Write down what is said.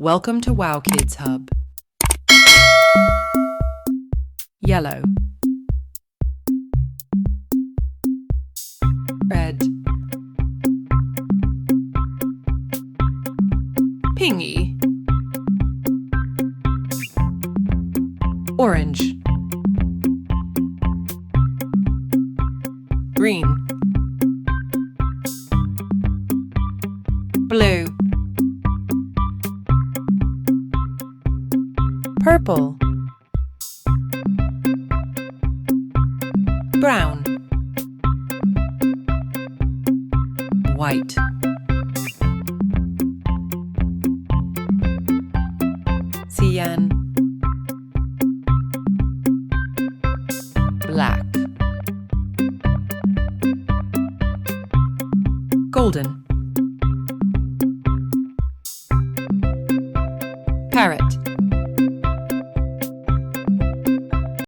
Welcome to Wow Kids Hub. Yellow. Red. Pingy. Orange. Green. Blue. Purple. Brown. White. Cyan. Black. Golden. Parrot.